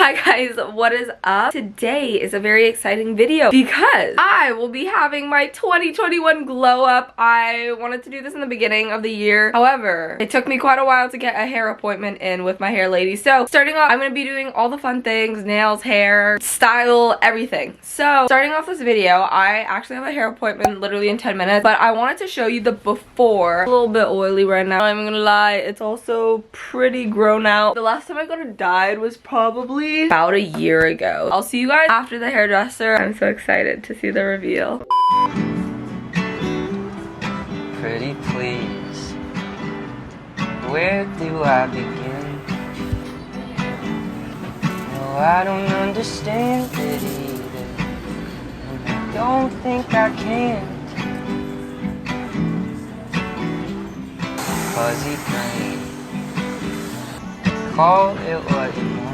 Hi guys, what is up? Today is a very exciting video because I will be having my 2021 glow up. I wanted to do this in the beginning of the year. However, it took me quite a while to get a hair appointment in with my hair lady. So starting off, I'm going to be doing all the fun things, nails, hair, style, everything. So starting off this video, I actually have a hair appointment literally in 10 minutes, but I wanted to show you the before. A little bit oily right now, I'm gonna lie. It's also pretty grown out. The last time I got it dyed was probably about a year ago. I'll see you guys after the hairdresser. I'm so excited to see the reveal. Pretty please, where do I begin? No, I don't understand it either, and I don't think I can. Fuzzy brain, call it what you want.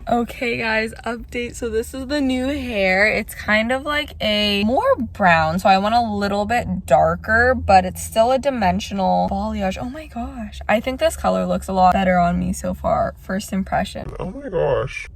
Okay guys, update. So this is the new hair. It's kind of like a more brown, so I want a little bit darker, but it's still a dimensional balayage. Oh my gosh, I think this color looks a lot better on me so far. First impression. Oh my gosh.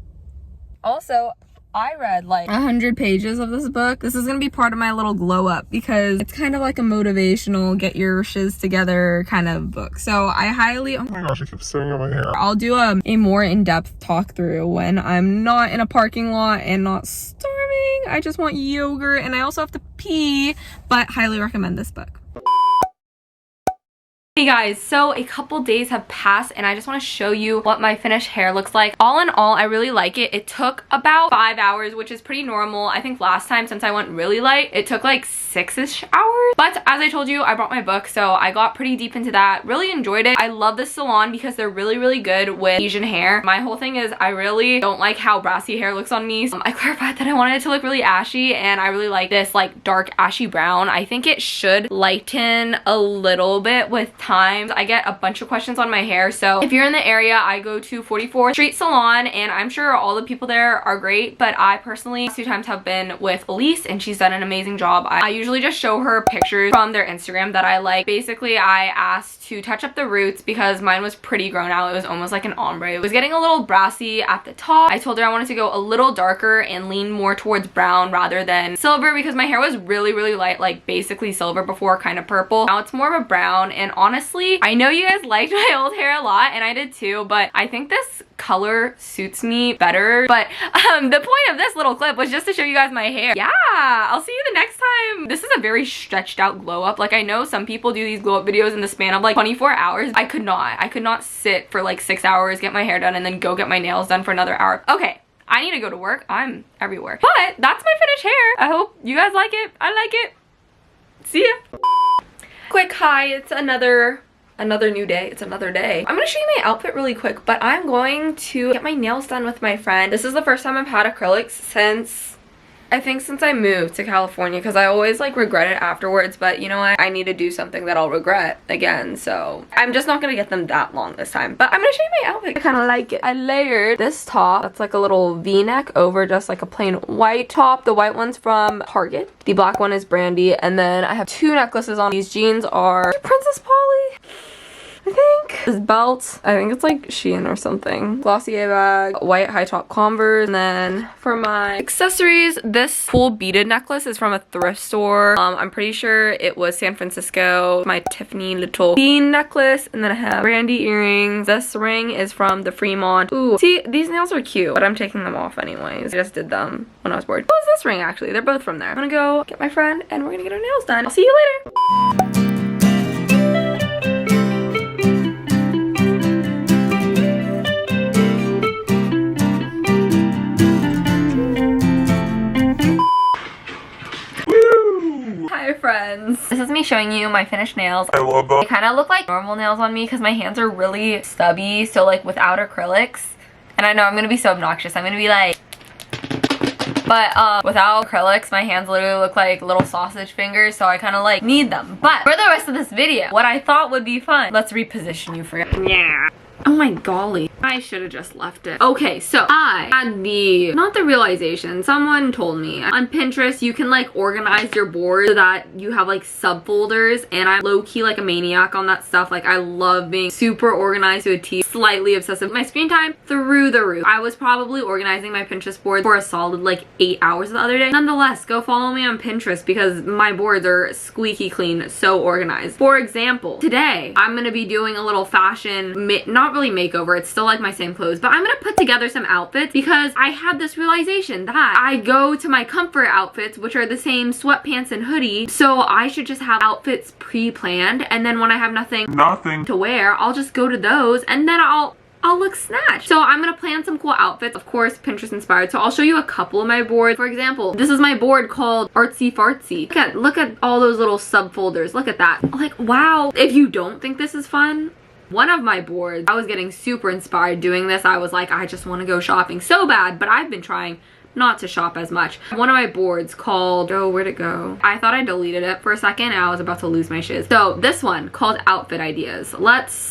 Also, I read like 100 pages of this book. This is gonna be part of my little glow up because it's kind of like a motivational get your shiz together kind of book. So I highly, Oh my gosh, I keep staring at my hair. I'll do a more in-depth talk through when I'm not in a parking lot and not starving. I just want yogurt and I also have to pee, but highly recommend this book. Hey guys, so a couple days have passed and I just want to show you what my finished hair looks like. All in all, I really like it. It took about 5 hours, which is pretty normal. I think last time, since I went really light, it took like 6-ish hours. But as I told you, I brought my book, so I got pretty deep into that. Really enjoyed it. I love this salon because they're really good with Asian hair. My whole thing is I really don't like how brassy hair looks on me. I clarified that I wanted it to look really ashy, and I really like this like dark ashy brown. I think it should lighten a little bit with time. I get a bunch of questions on my hair, so if you're in the area, I go to 44th Street Salon, and I'm sure all the people there are great, but I personally 2 times have been with Elise, and she's done an amazing job. I usually just show her pictures from their Instagram that I like. Basically, I asked to touch up the roots because mine was pretty grown out. It was almost like an ombre. It was getting a little brassy at the top. I told her I wanted to go a little darker and lean more towards brown rather than silver because my hair was really light, like basically silver before, kind of purple. Now it's more of a brown, and honestly, I know you guys liked my old hair a lot, and I did too, but I think this color suits me better. But the point of this little clip was just to show you guys my hair. Yeah, I'll see you the next time. This is a very stretched out glow up. Like, I know some people do these glow up videos in the span of like 24 hours. I could not sit for like 6 hours, get my hair done, and then go get my nails done for another hour. Okay, I need to go to work. I'm everywhere. But that's my finished hair. I hope you guys like it. I like it. See ya. Quick hi, it's another new day. It's another day. I'm gonna show you my outfit really quick, but I'm going to get my nails done with my friend. This is the first time I've had acrylics since I moved to California, because I always like regret it afterwards, but you know what? I need to do something that I'll regret again, so I'm just not gonna get them that long this time. But I'm gonna show you my outfit. I kind of like it. I layered this top that's like a little v-neck over just like a plain white top. The white one's from Target. The black one is Brandy, and then I have 2 necklaces on. These jeans are Princess Polly, I think. This belt, I think it's like Shein or something. Glossier bag, white high top Converse, and then for my accessories, this full beaded necklace is from a thrift store. I'm pretty sure it was San Francisco. My Tiffany little bean necklace, and then I have Brandy earrings. This ring is from the Fremont. Ooh, see, these nails are cute, but I'm taking them off anyways. I just did them when I was bored. What is this ring actually? They're both from there. I'm gonna go get my friend and we're gonna get our nails done. I'll see you later. Friends, this is me showing you my finished nails. I love them. They kind of look like normal nails on me because my hands are really stubby, so like without acrylics, and I know I'm gonna be so obnoxious, I'm gonna be like, but without acrylics my hands literally look like little sausage fingers, so I kind of like need them. But for the rest of this video, what I thought would be fun, let's reposition you for yeah. Oh my golly, I should have just left it. Okay, so I had not the realization, someone told me on Pinterest you can like organize your board so that you have like subfolders, and I'm low-key like a maniac on that stuff. Like, I love being super organized to a T. slightly obsessive. My screen time through the roof. I was probably organizing my Pinterest board for a solid like 8 hours the other day. Nonetheless, go follow me on Pinterest because my boards are squeaky clean, so organized. For example, today I'm gonna be doing a little fashion, not really makeover, it's still like my same clothes, but I'm gonna put together some outfits because I had this realization that I go to my comfort outfits, which are the same sweatpants and hoodie, so I should just have outfits pre-planned, and then when I have nothing to wear, I'll just go to those and then I'll look snatched. So I'm gonna plan some cool outfits, of course Pinterest inspired. So I'll show you a couple of my boards. For example, this is my board called Artsy Fartsy. Look at all those little subfolders. Look at that. Like, wow. If you don't think this is fun, one of my boards, I was getting super inspired doing this. I was like, I just want to go shopping so bad, but I've been trying not to shop as much. One of my boards called, oh, where'd it go? I thought I deleted it for a second and I was about to lose my shiz. So this one called Outfit Ideas.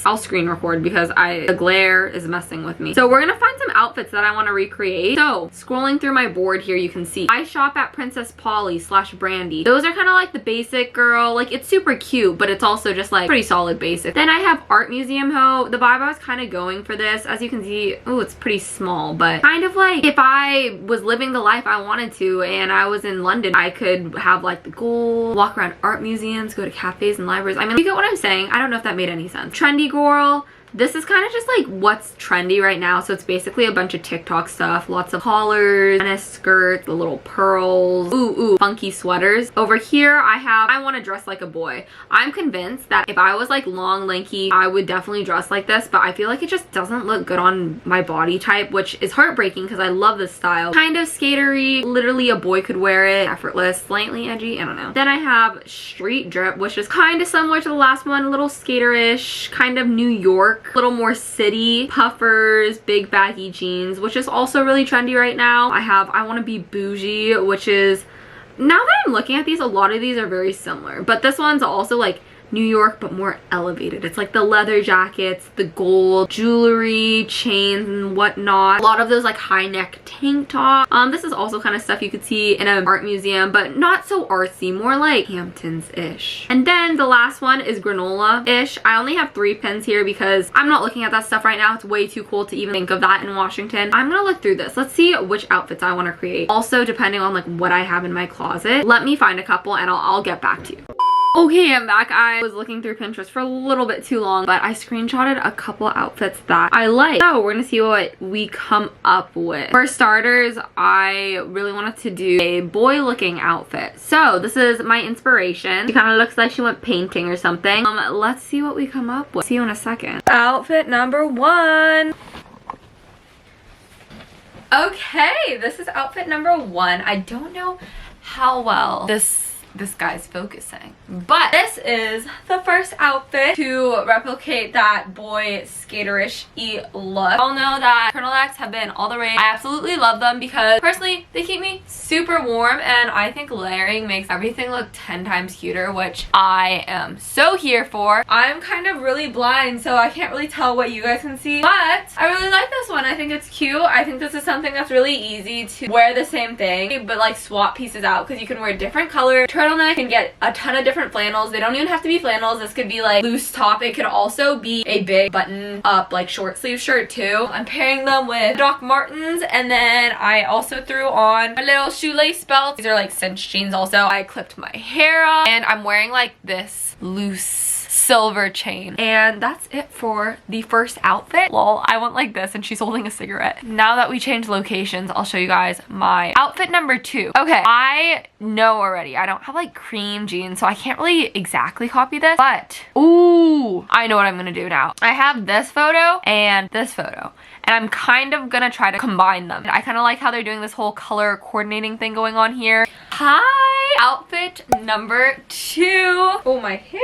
I'll screen record because the glare is messing with me. So we're gonna find some outfits that I want to recreate. So scrolling through my board here, you can see I shop at Princess Polly / Brandy. Those are kind of like the basic girl, like it's super cute, but it's also just like pretty solid basic. Then I have Art Museum Ho. The vibe I was kind of going for this, as you can see, oh, it's pretty small, but kind of like if I was living the life I wanted to and I was in London, I could have like the goal, walk around art museums, go to cafes and libraries. I mean, you get what I'm saying. I don't know if that made any sense. Trendy girl. This is kind of just like what's trendy right now. So it's basically a bunch of TikTok stuff. Lots of collars, tennis skirts, the little pearls, ooh, funky sweaters. Over here, I want to dress like a boy. I'm convinced that if I was like long, lanky, I would definitely dress like this, but I feel like it just doesn't look good on my body type, which is heartbreaking because I love this style. Kind of skatery, literally a boy could wear it. Effortless, slightly edgy, I don't know. Then I have street drip, which is kind of similar to the last one, a little skaterish, kind of New York, a little more city. Puffers, big baggy jeans, which is also really trendy right now. I want to be bougie, which is, now that I'm looking at these, a lot of these are very similar, but this one's also like New York but more elevated. It's like the leather jackets, the gold jewelry, chains and whatnot, a lot of those like high neck tank top. This is also kind of stuff you could see in an art museum, but not so artsy, more like Hamptons-ish. And then the last one is granola-ish. I only have 3 pins here because I'm not looking at that stuff right now. It's way too cool to even think of that in Washington. I'm gonna look through this. Let's see which outfits I want to create. Also, depending on like what I have in my closet, let me find a couple and I'll get back to you. Okay, I'm back. I was looking through Pinterest for a little bit too long, but I screenshotted a couple outfits that I like. So we're gonna see what we come up with. For starters, I really wanted to do a boy looking outfit. So this is my inspiration. She kind of looks like she went painting or something. Let's see what we come up with. See you in a second. Outfit number 1. Okay, this is outfit number 1. I don't know how well this guy's focusing, but this is the first outfit to replicate that boy skaterish-y look. I'll know that turtlenecks have been all the rage. I absolutely love them because personally they keep me super warm, and I think layering makes everything look 10 times cuter, which I am so here for. I'm kind of really blind, so I can't really tell what you guys can see, but I really like this one. I think it's cute. I think this is something that's really easy to wear the same thing but like swap pieces out, because you can wear different colors. Turtleneck can get a ton of different flannels. They don't even have to be flannels. This could be like loose top. It could also be a big button up like short sleeve shirt too. I'm pairing them with Doc Martens, and then I also threw on a little shoelace belt. These are like cinched jeans also. I clipped my hair up and I'm wearing like this loose silver chain, and that's it for the first outfit. Lol, I went like this and she's holding a cigarette. Now that we changed locations, I'll show you guys my outfit number 2. Okay, I know already I don't have like cream jeans, so I can't really exactly copy this, but ooh, I know what I'm gonna do now. I have this photo and this photo, and I'm kind of gonna try to combine them. I kind of like how they're doing this whole color coordinating thing going on here. Hi, outfit number 2. Oh, my hair.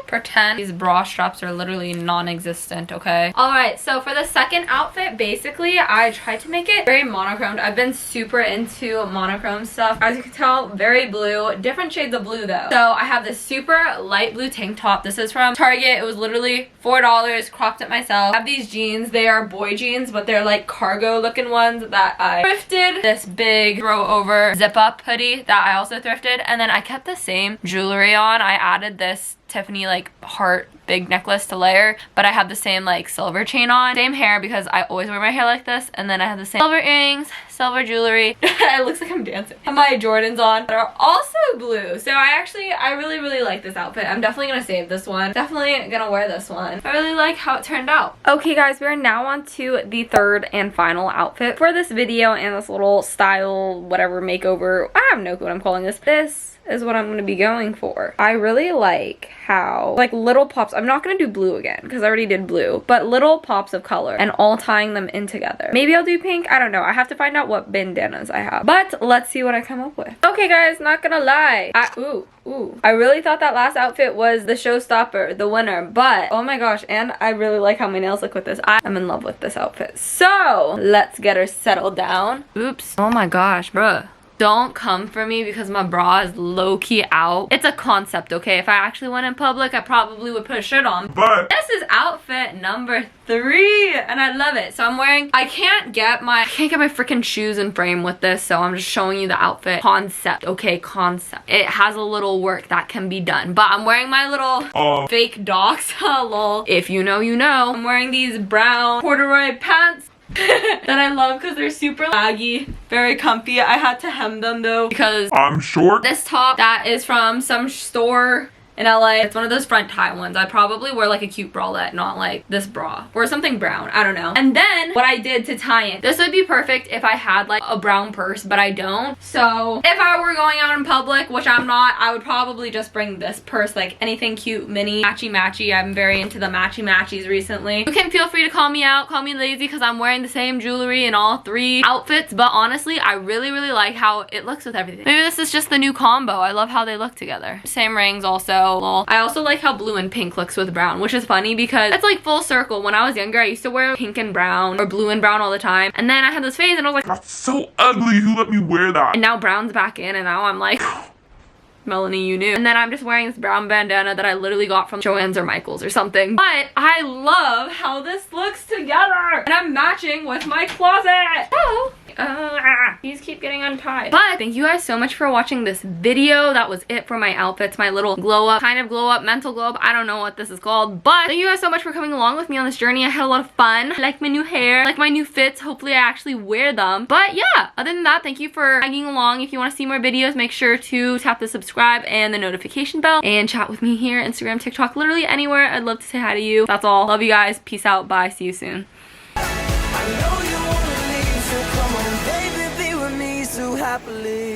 Pretend these bra straps are literally non-existent, okay? All right, so for the second outfit, basically, I tried to make it very monochromed. I've been super into monochrome stuff. As you can tell, very blue. Different shades of blue, though. So I have this super light blue tank top. This is from Target. It was literally $4. Cropped it myself. I have these jeans. They are boy jeans, but they're like cargo looking ones that I thrifted. This big throw over zip up hoodie that I also thrifted, and then I kept the same jewelry on. I added this Tiffany like heart big necklace to layer, but I have the same like silver chain on. Same hair because I always wear my hair like this, and then I have the same silver earrings, silver jewelry. It looks like I'm dancing. I have my Jordans on that are also blue. So I really like this outfit. I'm definitely gonna save this one. Definitely gonna wear this one. I really like how it turned out. Okay guys, we are now on to the third and final outfit for this video and this little style whatever makeover. I have no clue what I'm calling this. This is what I'm gonna be going for. I really like how like little pops, I'm not gonna do blue again because I already did blue, but little pops of color and all tying them in together. Maybe I'll do pink, I don't know. I have to find out what bandanas I have, but let's see what I come up with. Okay guys, not gonna lie, I really thought that last outfit was the showstopper, the winner, but oh my gosh, and I really like how my nails look with this. I am in love with this outfit. So let's get her settled down. Oops, oh my gosh, bruh. Don't come for me because my bra is low-key out. It's a concept, okay? If I actually went in public, I probably would put a shirt on. But this is outfit number 3, and I love it. So I'm wearing, I can't get my freaking shoes in frame with this, so I'm just showing you the outfit concept, okay? Concept. It has a little work that can be done, but I'm wearing my little fake docs, lol. If you know, you know. I'm wearing these brown corduroy pants that I love because they're super baggy, very comfy. I had to hem them though because I'm short. This top that is from some store in LA. It's one of those front tie ones. I'd probably wear like a cute bralette, not like this bra or something brown. I don't know. And then what I did to tie it, this would be perfect if I had like a brown purse, but I don't. So if I were going out in public, which I'm not, I would probably just bring this purse, like anything cute, mini, matchy. I'm very into the matchies recently. You can feel free to call me out, call me lazy because I'm wearing the same jewelry in all 3 outfits, but honestly, I really like how it looks with everything. Maybe this is just the new combo. I love how they look together. Same rings also. I also like how blue and pink looks with brown, which is funny because it's like full circle. When I was younger, I used to wear pink and brown or blue and brown all the time. And then I had this phase and I was like, that's so ugly. Who let me wear that? And now brown's back in and now I'm like, Melanie, you knew. And then I'm just wearing this brown bandana that I literally got from Joann's or Michael's or something. But I love how this looks together. And I'm matching with my closet. Oh. These keep getting untied. But thank you guys so much for watching this video. That was it for my outfits, my little glow up, kind of glow up, mental glow up. I don't know what this is called, but thank you guys so much for coming along with me on this journey. I had a lot of fun. I like my new hair, I like my new fits. Hopefully I actually wear them. But yeah, other than that, thank you for tagging along. If you want to see more videos, make sure to tap the subscribe and the notification bell and chat with me here, Instagram, TikTok, literally anywhere. I'd love to say hi to you. That's all. Love you guys. Peace out. Bye. See you soon. Happily